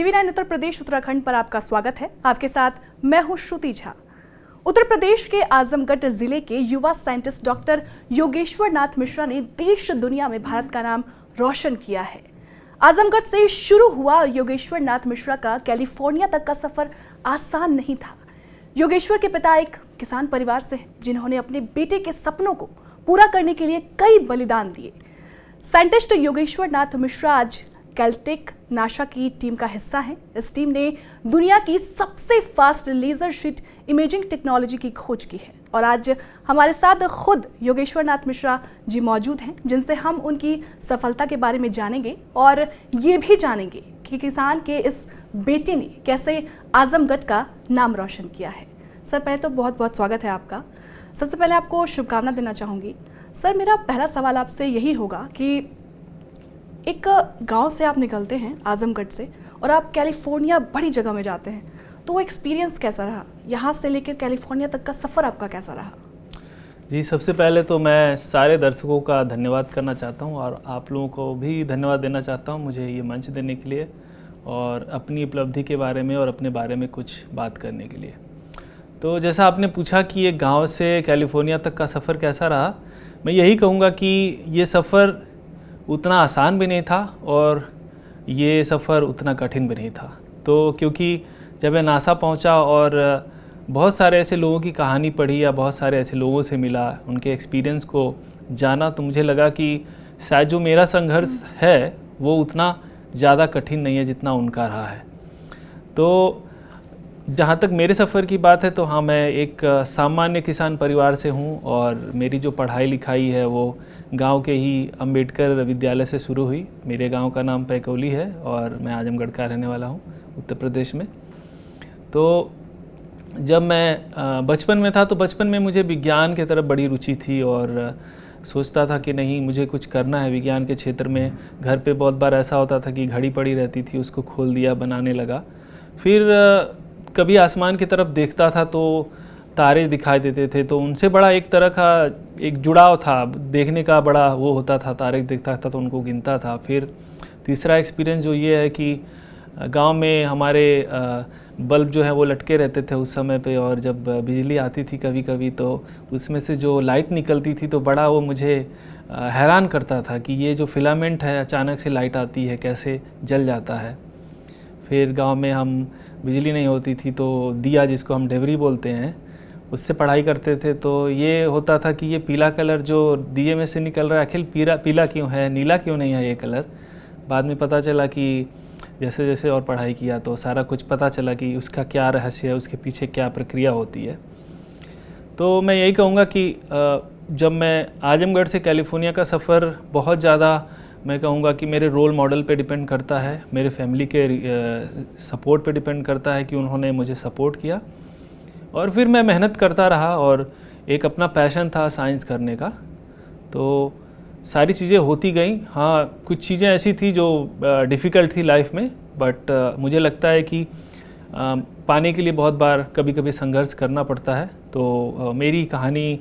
TV9 Uttar Pradesh Uttarakhand पर आपका स्वागत है। आपके साथ मैं हूं श्रुति झा। उत्तर प्रदेश के आजमगढ़ जिले के युवा साइंटिस्ट डॉक्टर योगेश्वर नाथ मिश्रा ने देश दुनिया में भारत का नाम रोशन किया है। आजमगढ़ से शुरू हुआ योगेश्वर नाथ मिश्रा का कैलिफोर्निया तक का सफर आसान नहीं था। योगेश्वर के पिता एक किसान परिवार से हैं, जिन्होंने अपने बेटे के सपनों को पूरा करने के लिए कई बलिदान दिए। साइंटिस्ट योगेश्वर नाथ मिश्रा आज कैलटेक नासा की टीम का हिस्सा है। इस टीम ने दुनिया की सबसे fast laser sheet imaging technology की खोज की है और आज हमारे साथ खुद योगेश्वर नाथ मिश्रा जी मौजूद हैं, जिनसे हम उनकी सफलता के बारे में जानेंगे और ये भी जानेंगे कि किसान के इस बेटे ने कैसे आजमगढ़ का नाम रोशन किया है। सर, पहले तो बहुत बहुत स्वागत है आपका। सबसे पहले आपको शुभकामना देना चाहूँगी। सर, मेरा पहला सवाल आपसे यही होगा कि एक गांव से आप निकलते हैं आजमगढ़ से और आप कैलिफोर्निया बड़ी जगह में जाते हैं, तो वो एक्सपीरियंस कैसा रहा? यहाँ से लेकर कैलिफोर्निया तक का सफ़र आपका कैसा रहा? जी, सबसे पहले तो मैं सारे दर्शकों का धन्यवाद करना चाहता हूँ और आप लोगों को भी धन्यवाद देना चाहता हूँ मुझे ये मंच देने के लिए और अपनी उपलब्धि के बारे में और अपने बारे में कुछ बात करने के लिए। तो जैसा आपने पूछा कि एक गाँव से कैलिफोर्निया तक का सफ़र कैसा रहा, मैं यही कहूँगा कि ये सफ़र उतना आसान भी नहीं था और ये सफ़र उतना कठिन भी नहीं था। तो क्योंकि जब मैं नासा पहुंचा और बहुत सारे ऐसे लोगों की कहानी पढ़ी या बहुत सारे ऐसे लोगों से मिला, उनके एक्सपीरियंस को जाना, तो मुझे लगा कि शायद जो मेरा संघर्ष है वो उतना ज़्यादा कठिन नहीं है जितना उनका रहा है। तो जहाँ तक मेरे सफ़र की बात है तो हाँ, मैं एक सामान्य किसान परिवार से हूँ और मेरी जो पढ़ाई लिखाई है वो गांव के ही अंबेडकर विद्यालय से शुरू हुई। मेरे गांव का नाम पैकोली है और मैं आजमगढ़ का रहने वाला हूं उत्तर प्रदेश में। तो जब मैं बचपन में था तो बचपन में मुझे विज्ञान की तरफ बड़ी रुचि थी और सोचता था कि नहीं, मुझे कुछ करना है विज्ञान के क्षेत्र में। घर पे बहुत बार ऐसा होता था कि घड़ी पड़ी रहती थी, उसको खोल दिया, बनाने लगा। फिर कभी आसमान की तरफ देखता था तो तारे दिखाई देते थे, तो उनसे बड़ा एक तरह का एक जुड़ाव था, देखने का बड़ा वो होता था। तारे देखता था तो उनको गिनता था। फिर तीसरा एक्सपीरियंस जो ये है कि गांव में हमारे बल्ब जो है वो लटके रहते थे उस समय पे, और जब बिजली आती थी कभी कभी तो उसमें से जो लाइट निकलती थी तो बड़ा वो मुझे हैरान करता था कि ये जो फिलामेंट है अचानक से लाइट आती है, कैसे जल जाता है। फिर गाँव में हम बिजली नहीं होती थी तो दिया, जिसको हम डेवरी बोलते हैं, उससे पढ़ाई करते थे। तो ये होता था कि ये पीला कलर जो दिए में से निकल रहा है, आखिर पीला क्यों है, नीला क्यों नहीं है ये कलर। बाद में पता चला कि जैसे जैसे और पढ़ाई किया तो सारा कुछ पता चला कि उसका क्या रहस्य है, उसके पीछे क्या प्रक्रिया होती है। तो मैं यही कहूँगा कि जब मैं आजमगढ़ से कैलिफोर्निया का सफ़र बहुत ज़्यादा, मैं कहूँगा कि मेरे रोल मॉडल पे डिपेंड करता है, मेरे फैमिली के सपोर्ट पे डिपेंड करता है कि उन्होंने मुझे सपोर्ट किया। और फिर मैं मेहनत करता रहा और एक अपना पैशन था साइंस करने का, तो सारी चीज़ें होती गई। हाँ, कुछ चीज़ें ऐसी थी जो डिफ़िकल्ट थी लाइफ में, बट मुझे लगता है कि पाने के लिए बहुत बार कभी कभी संघर्ष करना पड़ता है। तो मेरी कहानी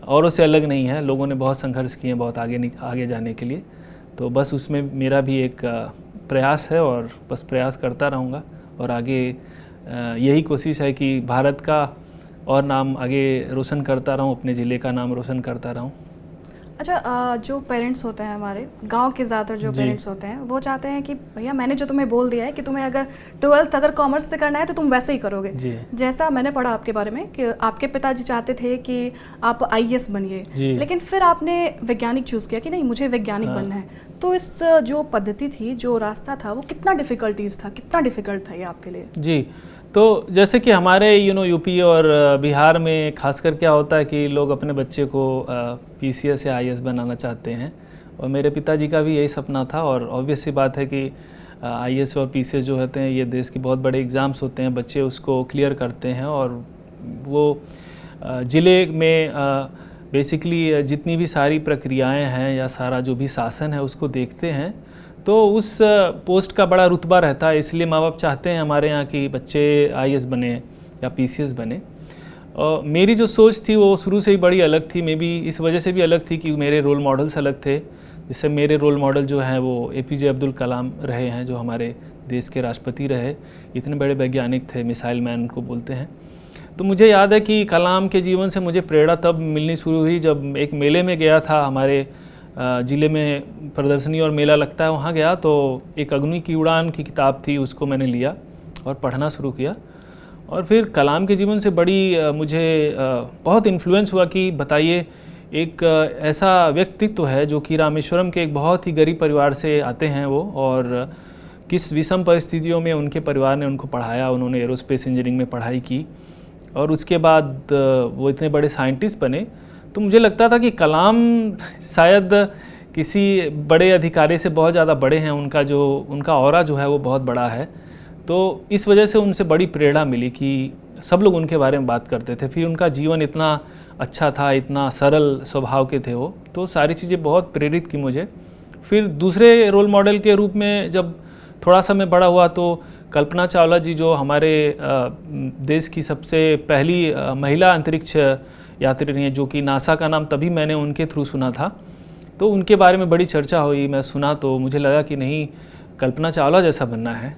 औरों से अलग नहीं है, लोगों ने बहुत संघर्ष किए बहुत आगे जाने के लिए। तो बस उसमें मेरा भी एक प्रयास है और बस प्रयास करता रहूँगा और आगे यही कोशिश है कि भारत का और नाम आगे रोशन करता रहूं, अपने ज़िले का नाम रोशन करता रहूं। अच्छा, जो पेरेंट्स होते हैं हमारे गांव के ज़्यादातर जो पेरेंट्स होते हैं वो चाहते हैं कि भैया मैंने जो तुम्हें बोल दिया है कि तुम्हें अगर 12th अगर कॉमर्स से करना है तो तुम वैसे ही करोगे। जैसा मैंने पढ़ा आपके बारे में कि आपके पिताजी चाहते थे कि आप IAS बनिए, लेकिन फिर आपने वैज्ञानिक चूज़ किया कि नहीं, मुझे वैज्ञानिक बनना है। तो इस जो पद्धति थी, जो रास्ता था, वो कितना डिफ़िकल्ट था ये आपके लिए? जी, तो जैसे कि हमारे यूपी और बिहार में खासकर क्या होता है कि लोग अपने बच्चे को PCS या IAS बनाना चाहते हैं, और मेरे पिताजी का भी यही सपना था। और ऑब्वियस सी बात है कि IAS और PCS जो होते हैं ये देश के बहुत बड़े एग्ज़ाम्स होते हैं, बच्चे उसको क्लियर करते हैं और वो ज़िले में बेसिकली जितनी भी सारी प्रक्रियाएँ हैं या सारा जो भी शासन है उसको देखते हैं, तो उस पोस्ट का बड़ा रुतबा रहता है। इसलिए माँ बाप चाहते हैं हमारे यहाँ कि बच्चे IAS बने या PCS बने। और मेरी जो सोच थी वो शुरू से ही बड़ी अलग थी, मे बी इस वजह से भी अलग थी कि मेरे रोल मॉडल्स अलग थे। जैसे मेरे रोल मॉडल जो हैं वो APJ अब्दुल कलाम रहे हैं, जो हमारे देश के राष्ट्रपति रहे, इतने बड़े वैज्ञानिक थे, मिसाइल मैन उनको बोलते हैं। तो मुझे याद है कि कलाम के जीवन से मुझे प्रेरणा तब मिलनी शुरू हुई जब एक मेले में गया था, हमारे ज़िले में प्रदर्शनी और मेला लगता है, वहाँ गया तो एक अग्नि की उड़ान की किताब थी, उसको मैंने लिया और पढ़ना शुरू किया। और फिर कलाम के जीवन से बड़ी मुझे बहुत इन्फ्लुएंस हुआ कि बताइए एक ऐसा व्यक्तित्व है जो कि रामेश्वरम के एक बहुत ही गरीब परिवार से आते हैं वो, और किस विषम परिस्थितियों में उनके परिवार ने उनको पढ़ाया, उन्होंने एरोस्पेस इंजीनियरिंग में पढ़ाई की और उसके बाद वो इतने बड़े साइंटिस्ट बने। तो मुझे लगता था कि कलाम शायद किसी बड़े अधिकारी से बहुत ज़्यादा बड़े हैं, उनका ऑरा जो है वो बहुत बड़ा है। तो इस वजह से उनसे बड़ी प्रेरणा मिली कि सब लोग उनके बारे में बात करते थे। फिर उनका जीवन इतना अच्छा था, इतना सरल स्वभाव के थे वो, तो सारी चीज़ें बहुत प्रेरित की मुझे। फिर दूसरे रोल मॉडल के रूप में जब थोड़ा सा मैं बड़ा हुआ तो कल्पना चावला जी, जो हमारे देश की सबसे पहली महिला अंतरिक्ष यात्री रही हैं, जो कि नासा का नाम तभी मैंने उनके थ्रू सुना था, तो उनके बारे में बड़ी चर्चा हुई, मैं सुना तो मुझे लगा कि नहीं, कल्पना चावला जैसा बनना है।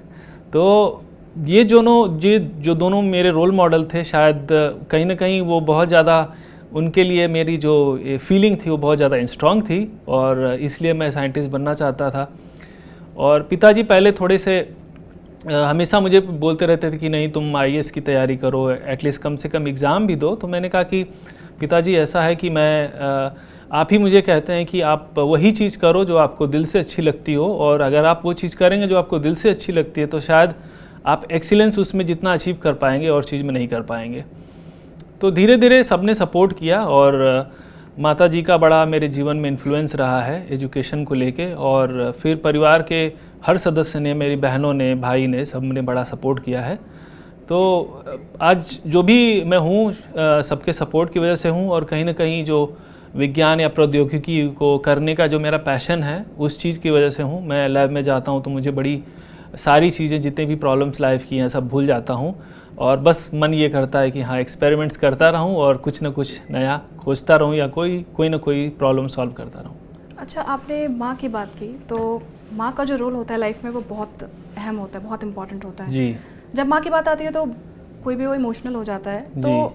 तो ये जो दोनों मेरे रोल मॉडल थे, शायद कहीं ना कहीं वो बहुत ज़्यादा उनके लिए मेरी जो फीलिंग थी वो बहुत ज़्यादा स्ट्रांग थी और इसलिए मैं साइंटिस्ट बनना चाहता था। और पिताजी पहले थोड़े से हमेशा मुझे बोलते रहते थे कि नहीं, तुम IAS की तैयारी करो, एटलीस्ट कम से कम एग्ज़ाम भी दो। तो मैंने कहा कि पिताजी ऐसा है कि आप ही मुझे कहते हैं कि आप वही चीज़ करो जो आपको दिल से अच्छी लगती हो, और अगर आप वो चीज़ करेंगे जो आपको दिल से अच्छी लगती है तो शायद आप एक्सीलेंस उसमें जितना अचीव कर पाएंगे और चीज़ में नहीं कर पाएंगे। तो धीरे धीरे सबने सपोर्ट किया और माता जी का बड़ा मेरे जीवन में इन्फ्लुएंस रहा है एजुकेशन को लेके, और फिर परिवार के हर सदस्य ने, मेरी बहनों ने, भाई ने, सब ने बड़ा सपोर्ट किया है। तो आज जो भी मैं हूँ सबके सपोर्ट की वजह से हूँ, और कहीं ना कहीं जो विज्ञान या प्रौद्योगिकी को करने का जो मेरा पैशन है उस चीज़ की वजह से हूँ। मैं लैब में जाता हूँ तो मुझे बड़ी सारी चीज़ें, जितने भी प्रॉब्लम्स लाइफ की हैं, सब भूल जाता हूँ, और बस मन ये करता है कि हाँ, एक्सपेरिमेंट्स करता रहूँ और कुछ ना कुछ नया खोजता रहूँ या कोई ना कोई प्रॉब्लम सॉल्व करता रहूँ। अच्छा, आपने माँ की बात की, तो माँ का जो रोल होता है लाइफ में वो बहुत अहम होता है, बहुत इम्पॉर्टेंट होता है जी। जब माँ की बात आती है तो कोई भी वो इमोशनल हो जाता है। तो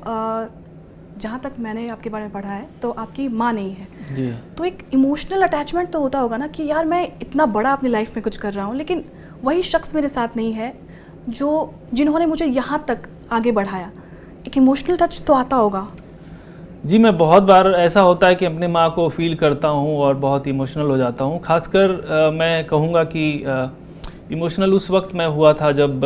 जहाँ तक मैंने आपके बारे में पढ़ा है तो आपकी माँ नहीं है जी। तो एक इमोशनल अटैचमेंट तो होता होगा ना कि यार मैं इतना बड़ा अपनी लाइफ में कुछ कर रहा हूँ, लेकिन वही शख्स मेरे साथ नहीं है जिन्होंने मुझे यहाँ तक आगे बढ़ाया। एक इमोशनल टच तो आता होगा। जी, मैं बहुत बार ऐसा होता है कि अपने माँ को फील करता हूँ और बहुत इमोशनल हो जाता हूँ। खासकर मैं कहूँगा कि इमोशनल उस वक्त मैं हुआ था जब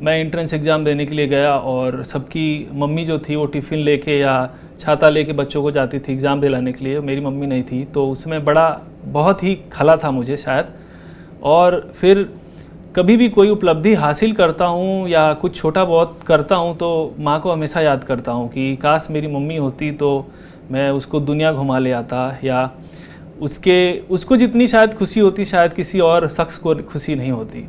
मैं एंट्रेंस एग्ज़ाम देने के लिए गया और सबकी मम्मी जो थी वो टिफ़िन लेके या छाता लेके बच्चों को जाती थी एग्ज़ाम दिलाने के लिए, मेरी मम्मी नहीं थी। तो उसमें बहुत ही खला था मुझे शायद। और फिर कभी भी कोई उपलब्धि हासिल करता हूँ या कुछ छोटा बहुत करता हूँ तो माँ को हमेशा याद करता हूँ कि काश मेरी मम्मी होती तो मैं उसको दुनिया घुमा ले आता, या उसको जितनी शायद खुशी होती शायद किसी और शख्स को खुशी नहीं होती।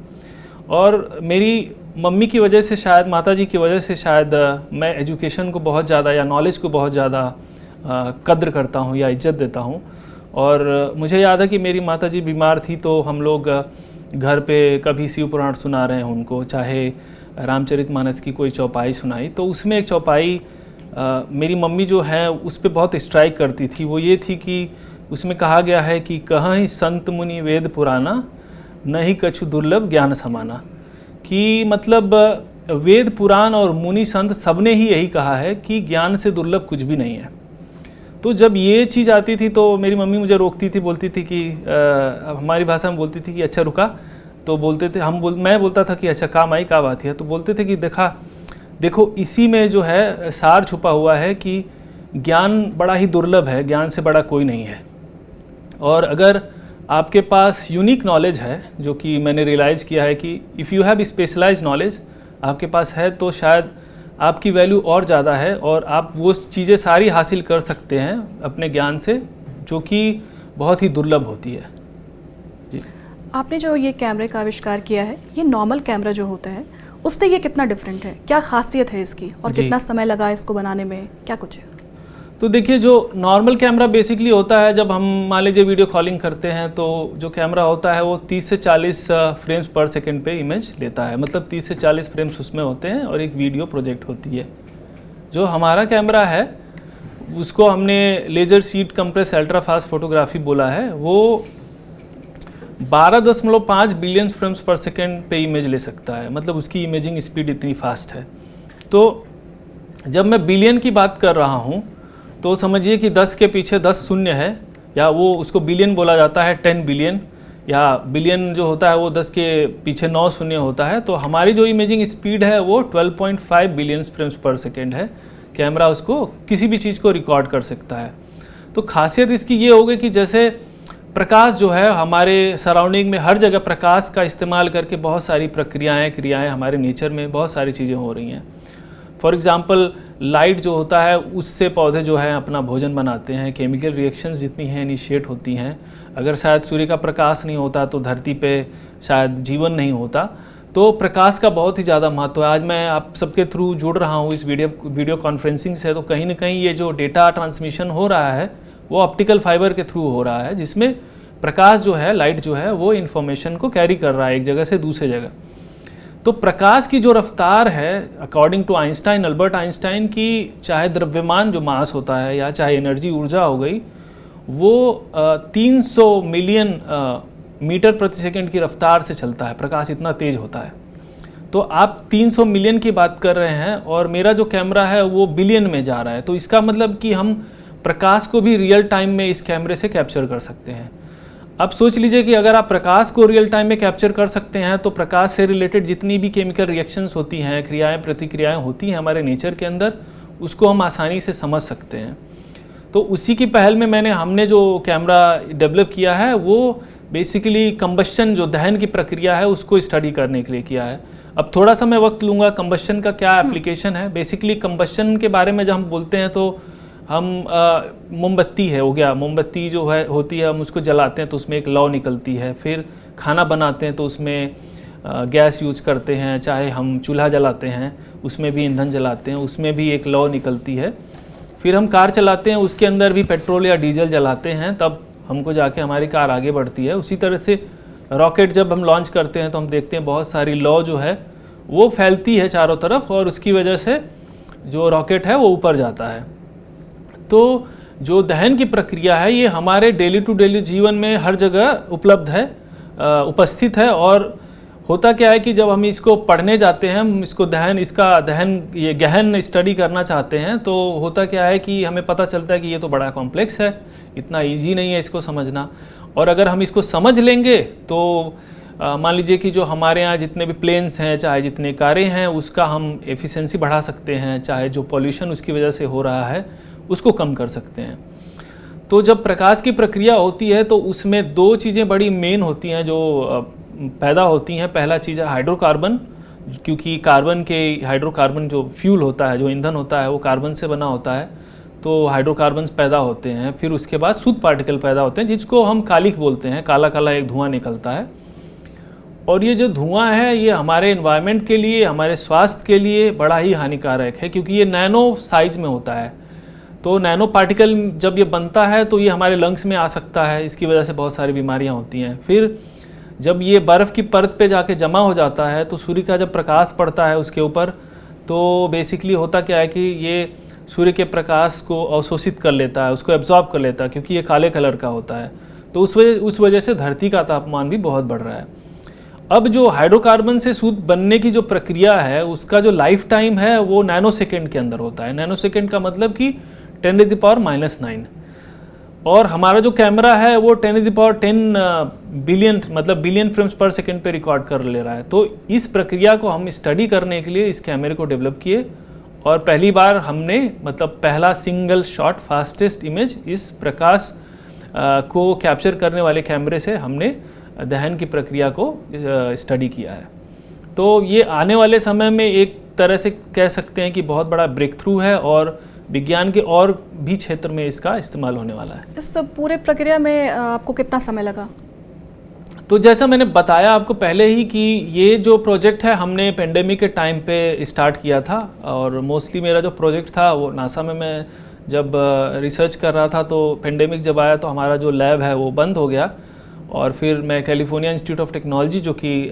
और मेरी मम्मी की वजह से, शायद माता जी की वजह से, शायद मैं एजुकेशन को बहुत ज़्यादा या नॉलेज को बहुत ज़्यादा कद्र करता हूँ या इज्जत देता हूँ। और मुझे याद है कि मेरी माता जी बीमार थी तो हम लोग घर पे कभी शिव पुराण सुना रहे हैं उनको, चाहे रामचरितमानस की कोई चौपाई सुनाई, तो उसमें एक चौपाई मेरी मम्मी जो है उस पर बहुत स्ट्राइक करती थी। वो ये थी कि उसमें कहा गया है कि कहीं संत मुनि वेद पुराना, नहीं कछु दुर्लभ ज्ञान समाना। कि मतलब वेद पुराण और मुनि संत सबने ही यही कहा है कि ज्ञान से दुर्लभ कुछ भी नहीं है। तो जब ये चीज़ आती थी तो मेरी मम्मी मुझे रोकती थी, बोलती थी कि हमारी भाषा में बोलती थी कि अच्छा रुका, तो बोलते थे मैं बोलता था कि अच्छा काम आई, क्या बात है, तो बोलते थे कि देखो इसी में जो है सार छुपा हुआ है कि ज्ञान बड़ा ही दुर्लभ है, ज्ञान से बड़ा कोई नहीं है। और अगर आपके पास यूनिक नॉलेज है, जो कि मैंने रियलाइज़ किया है कि if you have specialised knowledge आपके पास है तो शायद आपकी वैल्यू और ज़्यादा है और आप वो चीज़ें सारी हासिल कर सकते हैं अपने ज्ञान से, जो कि बहुत ही दुर्लभ होती है। जी। आपने जो ये कैमरे का आविष्कार किया है, ये नॉर्मल कैमरा जो होता है उससे ये कितना डिफरेंट है, क्या खासियत है इसकी, और कितना समय लगा इसको बनाने में, क्या कुछ है? तो देखिए, जो नॉर्मल कैमरा बेसिकली होता है, जब हम मान लीजिए वीडियो कॉलिंग करते हैं तो जो कैमरा होता है वो 30 से 40 फ्रेम्स पर सेकंड पे इमेज लेता है, मतलब 30 से 40 फ्रेम्स उसमें होते हैं और एक वीडियो प्रोजेक्ट होती है। जो हमारा कैमरा है उसको हमने laser sheet compress ultra fast photography बोला है, वो 12.5 बिलियन फ्रेम्स पर सेकंड पे इमेज ले सकता है, मतलब उसकी इमेजिंग स्पीड इतनी फास्ट है। तो जब मैं बिलियन की बात कर रहा हूँ तो समझिए कि 10 के पीछे 10 शून्य है, या वो उसको बिलियन बोला जाता है, 10 बिलियन, या बिलियन जो होता है वो 10 के पीछे 9 शून्य होता है। तो हमारी जो इमेजिंग स्पीड है वो 12.5 बिलियन फ्रेम्स पर सेकेंड है। कैमरा उसको किसी भी चीज़ को रिकॉर्ड कर सकता है। तो खासियत इसकी ये होगी कि जैसे प्रकाश जो है हमारे सराउंडिंग में हर जगह प्रकाश का इस्तेमाल करके बहुत सारी प्रक्रियाएँ क्रियाएँ हमारे नेचर में बहुत सारी चीज़ें हो रही हैं। फॉर एग्ज़ाम्पल लाइट जो होता है उससे पौधे जो है अपना भोजन बनाते हैं, केमिकल रिएक्शंस जितनी हैं इनिशिएट होती हैं। अगर शायद सूर्य का प्रकाश नहीं होता तो धरती पे शायद जीवन नहीं होता। तो प्रकाश का बहुत ही ज़्यादा महत्व है। आज मैं आप सबके थ्रू जुड़ रहा हूँ इस वीडियो कॉन्फ्रेंसिंग से, तो कहीं ना कहीं ये जो डेटा ट्रांसमिशन हो रहा है वो ऑप्टिकल फाइबर के थ्रू हो रहा है, जिसमें प्रकाश जो है, लाइट जो है, वो इन्फॉर्मेशन को कैरी कर रहा है एक जगह से दूसरे जगह। तो प्रकाश की जो रफ्तार है, according to Einstein, Albert Einstein की, चाहे द्रव्यमान जो मास होता है या चाहे एनर्जी ऊर्जा हो गई, वो 300 मिलियन मीटर प्रति सेकंड की रफ्तार से चलता है। प्रकाश इतना तेज होता है। तो आप 300 मिलियन की बात कर रहे हैं और मेरा जो कैमरा है वो बिलियन में जा रहा है। तो इसका मतलब कि हम प्रकाश को भी रियल टाइम में इस कैमरे से कैप्चर कर सकते हैं। अब सोच लीजिए कि अगर आप प्रकाश को रियल टाइम में कैप्चर कर सकते हैं तो प्रकाश से रिलेटेड जितनी भी केमिकल रिएक्शंस होती हैं, क्रियाएं प्रतिक्रियाएं होती हैं हमारे नेचर के अंदर, उसको हम आसानी से समझ सकते हैं। तो उसी की पहल में हमने जो कैमरा डेवलप किया है वो बेसिकली कंबस्शन, जो दहन की प्रक्रिया है, उसको स्टडी करने के लिए किया है। अब थोड़ा सा मैं वक्त लूँगा, कंबस्शन का क्या एप्लीकेशन है। बेसिकली कंबस्शन के बारे में जब हम बोलते हैं तो हम मोमबत्ती है हो गया, मोमबत्ती जो है होती है, हम उसको जलाते हैं तो उसमें एक लौ निकलती है। फिर खाना बनाते हैं तो उसमें गैस यूज करते हैं, चाहे हम चूल्हा जलाते हैं उसमें भी ईंधन जलाते हैं, उसमें भी एक लौ निकलती है। फिर हम कार चलाते हैं, उसके अंदर भी पेट्रोल या डीजल जलाते हैं, तब हमको जाके हमारी कार आगे बढ़ती है। उसी तरह से रॉकेट जब हम लॉन्च करते हैं तो हम देखते हैं बहुत सारी लौ जो है वो फैलती है चारों तरफ, और उसकी वजह से जो रॉकेट है वो ऊपर जाता है। तो जो दहन की प्रक्रिया है ये हमारे डेली टू डेली जीवन में हर जगह उपलब्ध है, उपस्थित है। और होता क्या है कि जब हम इसको पढ़ने जाते हैं, हम इसको ये गहन स्टडी करना चाहते हैं, तो होता क्या है कि हमें पता चलता है कि ये तो बड़ा कॉम्प्लेक्स है, इतना इजी नहीं है इसको समझना। और अगर हम इसको समझ लेंगे तो मान लीजिए कि जो हमारे यहाँ जितने भी प्लेन्स हैं, चाहे जितने कारें हैं, उसका हम एफिशिएंसी बढ़ा सकते हैं, चाहे जो पॉल्यूशन उसकी वजह से हो रहा है उसको कम कर सकते हैं। तो जब प्रकाश की प्रक्रिया होती है तो उसमें दो चीज़ें बड़ी मेन होती हैं जो पैदा होती हैं। पहला चीज़ है हाइड्रोकार्बन, क्योंकि हाइड्रोकार्बन जो फ्यूल होता है, जो ईंधन होता है, वो कार्बन से बना होता है, तो हाइड्रोकार्बन्स पैदा होते हैं। फिर उसके बाद शुद्ध पार्टिकल पैदा होते हैं, जिसको हम कालिख बोलते हैं। काला काला एक धुआं निकलता है, और ये जो धुआं है ये हमारे एनवायरनमेंट के लिए, हमारे स्वास्थ्य के लिए बड़ा ही हानिकारक है, क्योंकि ये नैनो साइज में होता है। तो नैनो पार्टिकल जब ये बनता है तो ये हमारे लंग्स में आ सकता है, इसकी वजह से बहुत सारी बीमारियां होती हैं। फिर जब ये बर्फ़ की परत पे जाके जमा हो जाता है तो सूर्य का जब प्रकाश पड़ता है उसके ऊपर, तो बेसिकली होता क्या है कि ये सूर्य के प्रकाश को अवशोषित कर लेता है, उसको एब्जॉर्ब कर लेता है, क्योंकि ये काले कलर का होता है। तो उस वजह से धरती का तापमान भी बहुत बढ़ रहा है। अब जो हाइड्रोकार्बन से शुद्ध बनने की जो प्रक्रिया है उसका जो लाइफ टाइम है वो नैनो सेकेंड के अंदर होता है। नैनो सेकेंड का मतलब कि 10⁻⁻⁹ और हमारा जो कैमरा है वो 10⁻10 बिलियन, मतलब बिलियन फ्रेम्स पर सेकंड पे रिकॉर्ड कर ले रहा है। तो इस प्रक्रिया को हम स्टडी करने के लिए इस कैमरे को डेवलप किए, और पहली बार हमने, मतलब पहला सिंगल शॉट फास्टेस्ट इमेज इस प्रकाश को कैप्चर करने वाले कैमरे से हमने दहन की प्रक्रिया को स्टडी किया है। तो ये आने वाले समय में एक तरह से कह सकते हैं कि बहुत बड़ा ब्रेक थ्रू है, और विज्ञान के और भी क्षेत्र में इसका इस्तेमाल होने वाला है। इस पूरे प्रक्रिया में आपको कितना समय लगा? तो जैसा मैंने बताया आपको पहले ही कि ये जो प्रोजेक्ट है हमने पेंडेमिक के टाइम पे स्टार्ट किया था, और मोस्टली मेरा जो प्रोजेक्ट था वो नासा में मैं जब रिसर्च कर रहा था तो पेंडेमिक जब आया तो हमारा जो लैब है वो बंद हो गया, और फिर मैं कैलिफोर्निया इंस्टीट्यूट ऑफ टेक्नोलॉजी जो कि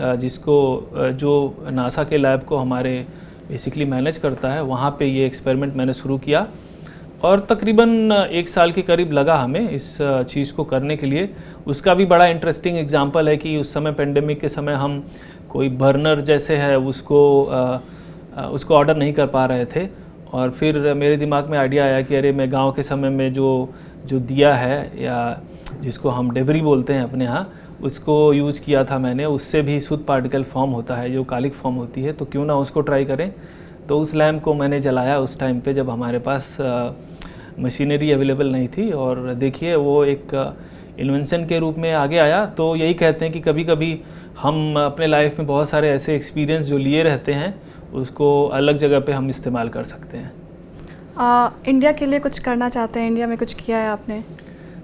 जो नासा के लैब को हमारे बेसिकली मैनेज करता है, वहाँ पे ये एक्सपेरिमेंट मैंने शुरू किया, और तकरीबन 1 साल के करीब लगा हमें इस चीज़ को करने के लिए। उसका भी बड़ा इंटरेस्टिंग एग्जांपल है कि उस समय पेंडेमिक के समय हम कोई बर्नर जैसे है उसको ऑर्डर नहीं कर पा रहे थे, और फिर मेरे दिमाग में आइडिया आया कि अरे मैं गांव के समय में जो दिया है, या जिसको हम डेबरी बोलते हैं अपने यहाँ, उसको यूज़ किया था मैंने। उससे भी शुद्ध पार्टिकल फॉर्म होता है, जो कालिक फॉर्म होती है, तो क्यों ना उसको ट्राई करें। तो उस लैम्प को मैंने जलाया उस टाइम पे जब हमारे पास मशीनरी अवेलेबल नहीं थी, और देखिए वो एक इन्वेंशन के रूप में आगे आया। तो यही कहते हैं कि कभी कभी हम अपने लाइफ में बहुत सारे ऐसे एक्सपीरियंस जो लिए रहते हैं, उसको अलग जगह पे हम इस्तेमाल कर सकते हैं। इंडिया के लिए कुछ करना चाहते हैं? इंडिया में कुछ किया है आपने?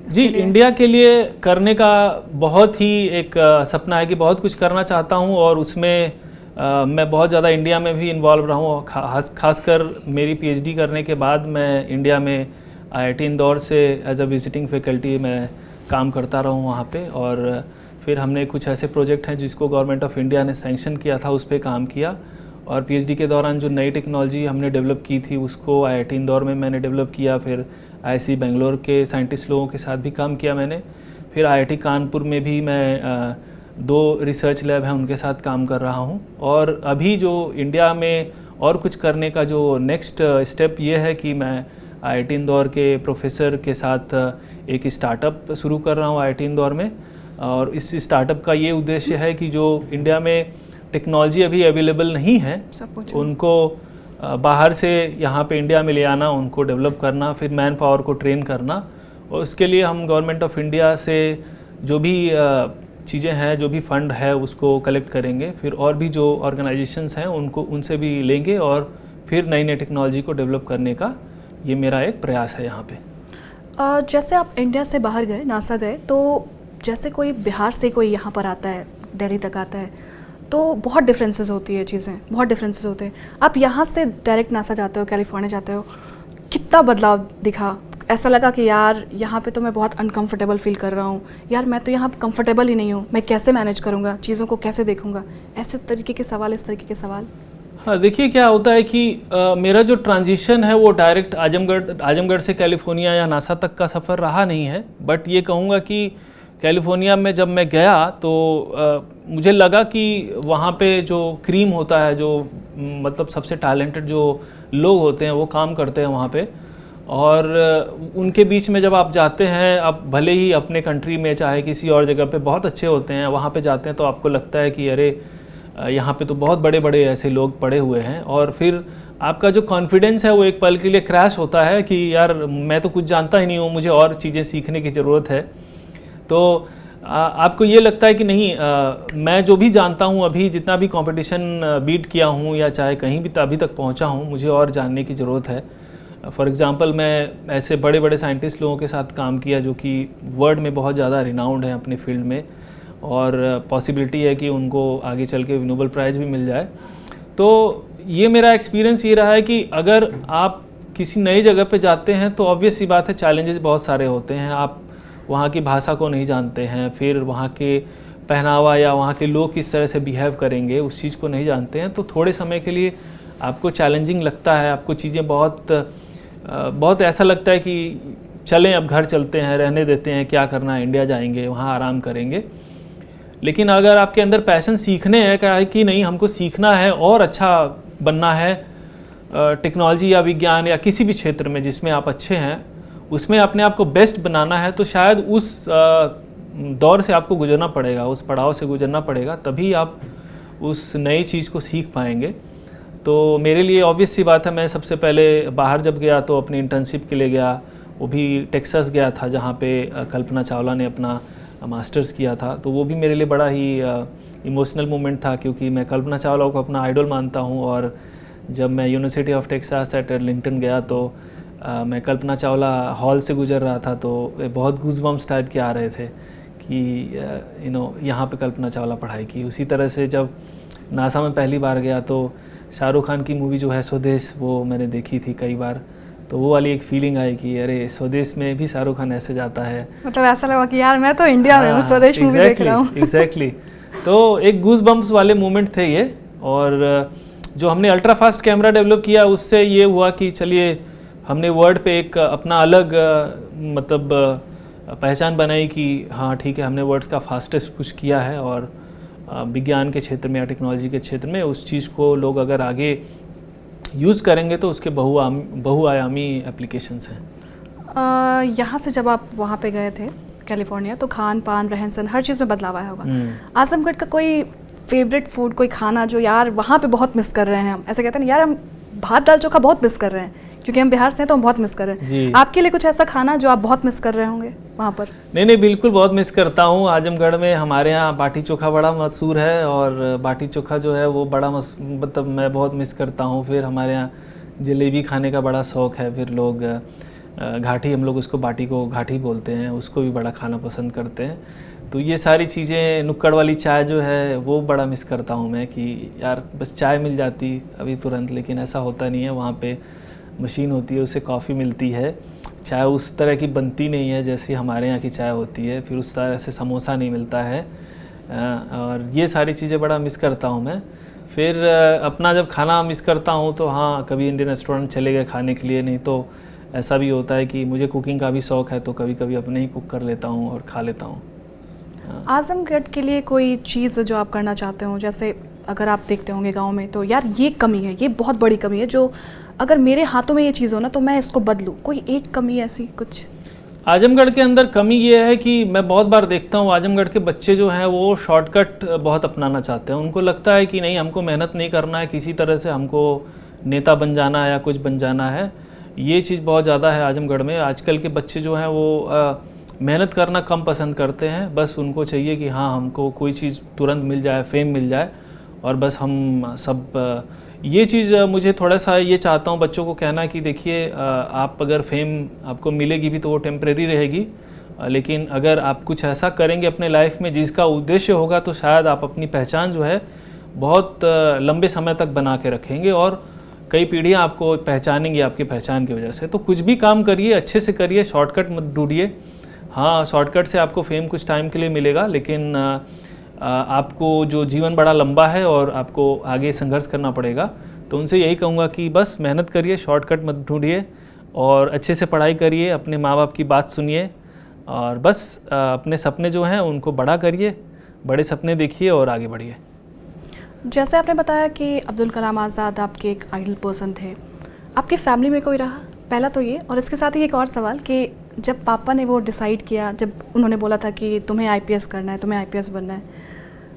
जी, इंडिया के लिए करने का बहुत ही एक सपना है कि बहुत कुछ करना चाहता हूँ, और उसमें मैं बहुत ज़्यादा इंडिया में भी इन्वॉल्व रहा हूँ। खासकर मेरी पीएचडी करने के बाद मैं इंडिया में आईआईटी इंदौर से एज अ विजिटिंग फैकल्टी मैं काम करता रहा हूँ वहाँ पे, और फिर हमने कुछ ऐसे प्रोजेक्ट हैं जिसको गवर्नमेंट ऑफ इंडिया ने सैंक्शन किया था, उस पर काम किया। और पीएचडी के दौरान जो नई टेक्नोलॉजी हमने डेवलप की थी उसको आईआईटी इंदौर में मैंने डेवलप किया, फिर आईआईसी बेंगलोर के साइंटिस्ट लोगों के साथ भी काम किया मैंने, फिर आईआईटी कानपुर में भी मैं 2 रिसर्च लैब हैं उनके साथ काम कर रहा हूं। और अभी जो इंडिया में और कुछ करने का जो नेक्स्ट स्टेप ये है कि मैं आईआईटी इंदौर के प्रोफेसर के साथ एक स्टार्टअप शुरू कर रहा हूं आईआईटी इंदौर में, और इस स्टार्टअप का ये उद्देश्य है कि जो इंडिया में टेक्नोलॉजी अभी अवेलेबल नहीं है उनको बाहर से यहाँ पे इंडिया में ले आना, उनको डेवलप करना, फिर मैन पावर को ट्रेन करना, और उसके लिए हम गवर्नमेंट ऑफ इंडिया से जो भी चीज़ें हैं, जो भी फंड है उसको कलेक्ट करेंगे, फिर और भी जो ऑर्गेनाइजेशंस हैं उनसे भी लेंगे, और फिर नई नई टेक्नोलॉजी को डेवलप करने का ये मेरा एक प्रयास है यहाँ पे। जैसे आप इंडिया से बाहर गए, नासा गए, तो जैसे कोई बिहार से कोई यहाँ पर आता है, दिल्ली तक आता है, तो बहुत डिफरेंसेस होती है, चीज़ें बहुत डिफरेंसेस होते हैं। आप यहाँ से डायरेक्ट नासा जाते हो, कैलिफोर्निया जाते हो, कितना बदलाव दिखा? ऐसा लगा कि यार यहाँ पे तो मैं बहुत अनकंफर्टेबल फील कर रहा हूँ, यार मैं तो यहाँ कंफर्टेबल ही नहीं हूँ, मैं कैसे मैनेज करूँगा, चीज़ों को कैसे देखूँगा, ऐसे तरीके के सवाल, इस तरीके के सवाल। हाँ, देखिए क्या होता है कि मेरा जो ट्रांजिशन है वो डायरेक्ट आजमगढ़ से कैलिफोर्निया या नासा तक का सफ़र रहा नहीं है, बट ये कहूँगा कि कैलिफोर्निया में जब मैं गया तो मुझे लगा कि वहाँ पे जो क्रीम होता है, जो मतलब सबसे टैलेंटेड जो लोग होते हैं वो काम करते हैं वहाँ पे, और उनके बीच में जब आप जाते हैं, आप भले ही अपने कंट्री में चाहे किसी और जगह पे बहुत अच्छे होते हैं, वहाँ पे जाते हैं तो आपको लगता है कि अरे यहाँ पे तो बहुत बड़े बड़े ऐसे लोग पड़े हुए हैं, और फिर आपका जो कॉन्फिडेंस है वो एक पल के लिए क्रैश होता है कि यार मैं तो कुछ जानता ही नहीं हूँ, मुझे और चीज़ें सीखने की ज़रूरत है। तो आपको ये लगता है कि नहीं, मैं जो भी जानता हूँ, अभी जितना भी कंपटीशन बीट किया हूँ या चाहे कहीं भी अभी तक पहुँचा हूँ, मुझे और जानने की ज़रूरत है। फॉर एग्ज़ाम्पल मैं ऐसे बड़े बड़े साइंटिस्ट लोगों के साथ काम किया जो कि वर्ल्ड में बहुत ज़्यादा रिनाउंड है अपने फील्ड में, और पॉसिबिलिटी है कि उनको आगे चल के नोबेल प्राइज़ भी मिल जाए। तो ये मेरा एक्सपीरियंस ये रहा है कि अगर आप किसी नई जगह पे जाते हैं तो ऑब्वियस सी बात है चैलेंजेस बहुत सारे होते हैं। आप वहाँ की भाषा को नहीं जानते हैं, फिर वहाँ के पहनावा या वहाँ के लोग किस तरह से बिहेव करेंगे उस चीज़ को नहीं जानते हैं, तो थोड़े समय के लिए आपको चैलेंजिंग लगता है, आपको चीज़ें बहुत ऐसा लगता है कि चलें अब घर चलते हैं, रहने देते हैं, क्या करना है, इंडिया जाएंगे, वहाँ आराम करेंगे। लेकिन अगर आपके अंदर पैशन सीखने है क्या है कि नहीं, हमको सीखना है और अच्छा बनना है, टेक्नोलॉजी या विज्ञान या किसी भी क्षेत्र में जिसमें आप अच्छे हैं उसमें अपने आप को बेस्ट बनाना है, तो शायद उस दौर से आपको गुजरना पड़ेगा, उस पड़ाव से गुजरना पड़ेगा, तभी आप उस नई चीज़ को सीख पाएंगे। तो मेरे लिए ऑब्वियस सी बात है, मैं सबसे पहले बाहर जब गया तो अपनी इंटर्नशिप के लिए गया, वो भी टेक्सास गया था जहाँ पे कल्पना चावला ने अपना मास्टर्स किया था। तो वो भी मेरे लिए बड़ा ही इमोशनल मोमेंट था, क्योंकि मैं कल्पना चावला को अपना आइडल मानता हूँ, और जब मैं University of Texas at Arlington गया तो मैं कल्पना चावला हॉल से गुजर रहा था, तो बहुत गूज़बम्स टाइप के आ रहे थे कि यहाँ पे कल्पना चावला पढ़ाई की। उसी तरह से जब नासा में पहली बार गया तो शाहरुख खान की मूवी जो है स्वदेश, वो मैंने देखी थी कई बार, तो वो वाली एक फीलिंग आई कि अरे स्वदेश में भी शाहरुख खान ऐसे जाता है। मतलब ऐसा लगा कि यार मैं तो इंडिया में हूँ, स्वदेश मूवी देख रहा हूँ। एग्जैक्टली तो एक गूज बम्प्स वाले मोमेंट थे ये। और जो हमने अल्ट्रा फास्ट कैमरा डेवलप किया उससे ये हुआ कि चलिए हमने वर्ल्ड पे एक अपना अलग मतलब पहचान बनाई कि हाँ ठीक है, हमने वर्ल्ड का फास्टेस्ट कुछ किया है। और विज्ञान के क्षेत्र में या टेक्नोलॉजी के क्षेत्र में उस चीज़ को लोग अगर आगे यूज़ करेंगे तो उसके बहुआयामी एप्लीकेशंस हैं। यहाँ से जब आप वहाँ पे गए थे कैलिफोर्निया, तो खान पान रहन सहन हर चीज़ में बदलाव आया होगा। आजमगढ़ का कोई फेवरेट फूड, कोई खाना जो यार वहाँ पे बहुत मिस कर रहे हैं हम, ऐसे कहते हैं यार हम भात दाल चोखा बहुत मिस कर रहे हैं, क्योंकि हम बिहार से हैं तो हम बहुत मिस कर रहे हैं। आपके लिए कुछ ऐसा खाना जो आप बहुत मिस कर रहे होंगे वहाँ पर? नहीं, बिल्कुल बहुत मिस करता हूँ। आजमगढ़ में हमारे यहाँ बाटी चोखा बड़ा मशहूर है, और बाटी चोखा जो है वो बड़ा मतलब मैं बहुत मिस करता हूँ। फिर हमारे यहाँ जलेबी खाने का बड़ा शौक़ है। फिर लोग घाटी, हम लोग उसको बाटी को घाटी बोलते हैं, उसको भी बड़ा खाना पसंद करते हैं। तो ये सारी चीज़ें, नुक्कड़ वाली चाय जो है वो बड़ा मिस करता हूँ मैं कि यार बस चाय मिल जाती अभी तुरंत, लेकिन ऐसा होता नहीं है। वहाँ पे मशीन होती है, उससे कॉफ़ी मिलती है, चाय उस तरह की बनती नहीं है जैसी हमारे यहाँ की चाय होती है। फिर उस तरह से समोसा नहीं मिलता है, और ये सारी चीज़ें बड़ा मिस करता हूँ मैं। फिर अपना जब खाना मिस करता हूँ तो हाँ, कभी इंडियन रेस्टोरेंट चले गए खाने के लिए, नहीं तो ऐसा भी होता है कि मुझे कुकिंग का भी शौक़ है तो कभी कभी अपने ही कुक कर लेता हूँ और खा लेता हूँ। आजमगढ़ के लिए कोई चीज़ जो आप करना चाहते हो, जैसे अगर आप देखते होंगे गांव में तो यार ये कमी है, ये बहुत बड़ी कमी है, जो अगर मेरे हाथों में ये चीज़ हो ना तो मैं इसको बदलूँ, कोई एक कमी ऐसी कुछ? आजमगढ़ के अंदर कमी ये है कि मैं बहुत बार देखता हूँ आजमगढ़ के बच्चे जो हैं वो शॉर्टकट बहुत अपनाना चाहते हैं। उनको लगता है कि नहीं, हमको मेहनत नहीं करना है, किसी तरह से हमको नेता बन जाना है या कुछ बन जाना है। ये चीज़ बहुत ज़्यादा है आजमगढ़ में। आजकल के बच्चे जो हैं वो मेहनत करना कम पसंद करते हैं। बस उनको चाहिए कि हाँ, हमको कोई चीज़ तुरंत मिल जाए, फेम मिल जाए, और बस हम सब ये चीज़ मुझे थोड़ा सा ये चाहता हूँ बच्चों को कहना कि देखिए, आप अगर फेम आपको मिलेगी भी तो वो टेम्परेरी रहेगी, लेकिन अगर आप कुछ ऐसा करेंगे अपने लाइफ में जिसका उद्देश्य होगा तो शायद आप अपनी पहचान जो है बहुत लंबे समय तक बना के रखेंगे, और कई पीढ़ियाँ आपको पहचानेंगी आपकी पहचान की वजह से। तो कुछ भी काम करिए, अच्छे से करिए, शॉर्टकट मत ढूंढिए। हाँ, शॉर्टकट से आपको फेम कुछ टाइम के लिए मिलेगा, लेकिन आपको जो जीवन बड़ा लंबा है और आपको आगे संघर्ष करना पड़ेगा। तो उनसे यही कहूँगा कि बस मेहनत करिए, शॉर्टकट मत ढूंढिए, और अच्छे से पढ़ाई करिए, अपने माँ बाप की बात सुनिए, और बस अपने सपने जो हैं उनको बड़ा करिए, बड़े सपने देखिए और आगे बढ़िए। जैसे आपने बताया कि अब्दुल कलाम आज़ाद आपके एक आइडल पर्सन थे, आपकी फैमिली में कोई रहा? पहला तो ये, और इसके साथ ही एक और सवाल कि जब पापा ने वो डिसाइड किया, जब उन्होंने बोला था कि तुम्हें आईपीएस करना है, तुम्हें आईपीएस बनना है,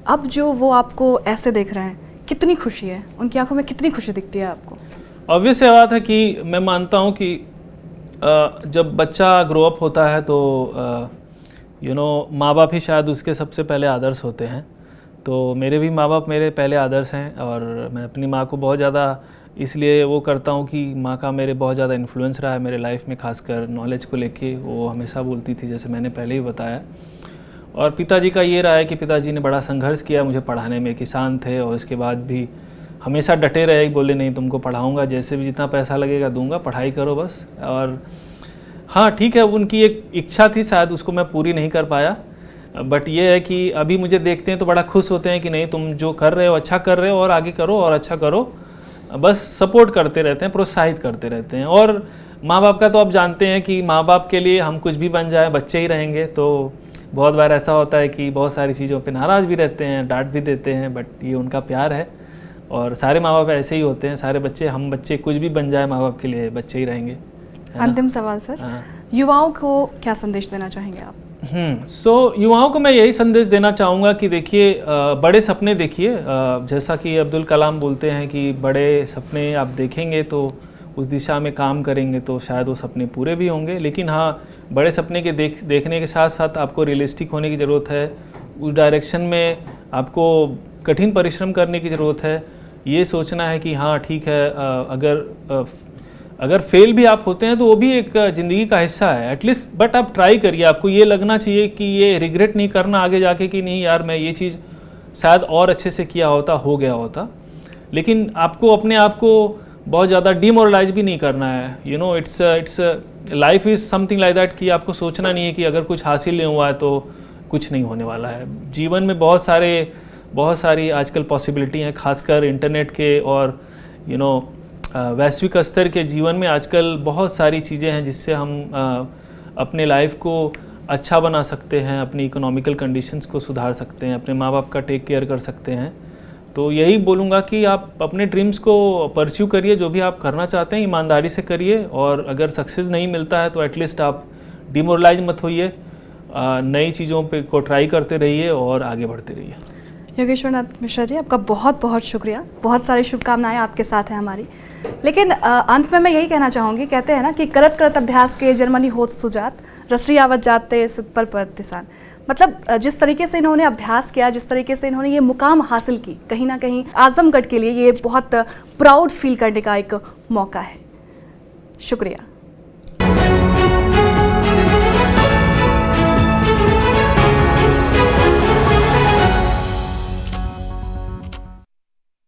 अब जो वो आपको ऐसे देख रहे हैं, कितनी खुशी है उनकी आंखों में, कितनी खुशी दिखती है आपको? ऑब्वियस बात है कि मैं मानता हूँ कि जब बच्चा ग्रो अप होता है तो माँ बाप ही शायद उसके सबसे पहले आदर्श होते हैं। तो मेरे भी माँ बाप मेरे पहले आदर्श हैं, और मैं अपनी माँ को बहुत ज़्यादा इसलिए वो करता हूँ कि माँ का मेरे बहुत ज़्यादा इन्फ्लुएंस रहा है मेरे लाइफ में, खासकर नॉलेज को लेके। वो हमेशा बोलती थी, जैसे मैंने पहले ही बताया। और पिताजी का ये रहा है कि पिताजी ने बड़ा संघर्ष किया मुझे पढ़ाने में। किसान थे और इसके बाद भी हमेशा डटे रहे, बोले नहीं तुमको पढ़ाऊँगा, जैसे भी जितना पैसा लगेगा दूंगा, पढ़ाई करो बस। और हाँ ठीक है, उनकी एक इच्छा थी, शायद उसको मैं पूरी नहीं कर पाया, बट ये है कि अभी मुझे देखते हैं तो बड़ा खुश होते हैं कि नहीं, तुम जो कर रहे हो अच्छा कर रहे हो, और आगे करो और अच्छा करो। बस सपोर्ट करते रहते हैं, प्रोत्साहित करते रहते हैं। और माँ बाप का तो आप जानते हैं कि माँ बाप के लिए हम कुछ भी बन जाए, बच्चे ही रहेंगे। तो बहुत बार ऐसा होता है कि बहुत सारी चीज़ों पे नाराज़ भी रहते हैं, डांट भी देते हैं, बट ये उनका प्यार है। और सारे माँ बाप ऐसे ही होते हैं, सारे बच्चे, हम बच्चे कुछ भी बन जाए माँ बाप के लिए बच्चे ही रहेंगे। अंतिम सवाल सर, युवाओं को क्या संदेश देना चाहेंगे आप? युवाओं को मैं यही संदेश देना चाहूँगा कि देखिए, बड़े सपने देखिए। जैसा कि अब्दुल कलाम बोलते हैं कि बड़े सपने आप देखेंगे तो उस दिशा में काम करेंगे तो शायद वो सपने पूरे भी होंगे। लेकिन हाँ, बड़े सपने के देखने के साथ साथ आपको रियलिस्टिक होने की ज़रूरत है। उस डायरेक्शन में आपको कठिन परिश्रम करने की ज़रूरत है। ये सोचना है कि हाँ ठीक है, अगर फेल भी आप होते हैं तो वो भी एक ज़िंदगी का हिस्सा है एटलीस्ट, बट आप ट्राई करिए। आपको ये लगना चाहिए कि ये रिग्रेट नहीं करना आगे जाके कि नहीं यार, मैं ये चीज़ शायद और अच्छे से किया होता, हो गया होता। लेकिन आपको अपने आप को बहुत ज़्यादा डिमोरलाइज भी नहीं करना है। You know, it's life is something like that कि आपको सोचना नहीं है कि अगर कुछ हासिल नहीं हुआ है तो कुछ नहीं होने वाला है। जीवन में बहुत सारी आजकल पॉसिबिलिटी हैं, खासकर इंटरनेट के और यू नो वैश्विक स्तर के जीवन में आजकल बहुत सारी चीज़ें हैं जिससे हम अपने लाइफ को अच्छा बना सकते हैं, अपनी इकोनॉमिकल कंडीशंस को सुधार सकते हैं, अपने माँ बाप का टेक केयर कर सकते हैं। तो यही बोलूँगा कि आप अपने ड्रीम्स को परस्यू करिए, जो भी आप करना चाहते हैं ईमानदारी से करिए, और अगर सक्सेस नहीं मिलता है तो एटलीस्ट आप डिमोरलाइज मत होइए, नई चीज़ों पे को ट्राई करते रहिए और आगे बढ़ते रहिए। योगेश्वर नाथ मिश्रा जी, आपका बहुत बहुत शुक्रिया। बहुत सारी शुभकामनाएं आपके साथ हैं हमारी। लेकिन अंत में मैं यही कहना चाहूँगी, कहते हैं ना कि करत करत अभ्यास के जर्मनी होत सुजात, रसरी आवत जाते सिद्ध पर प्रतिसान। मतलब जिस तरीके से इन्होंने अभ्यास किया, जिस तरीके से इन्होंने ये मुकाम हासिल की, कहीं ना कहीं आजमगढ़ के लिए ये बहुत प्राउड फील करने का एक मौका है। शुक्रिया।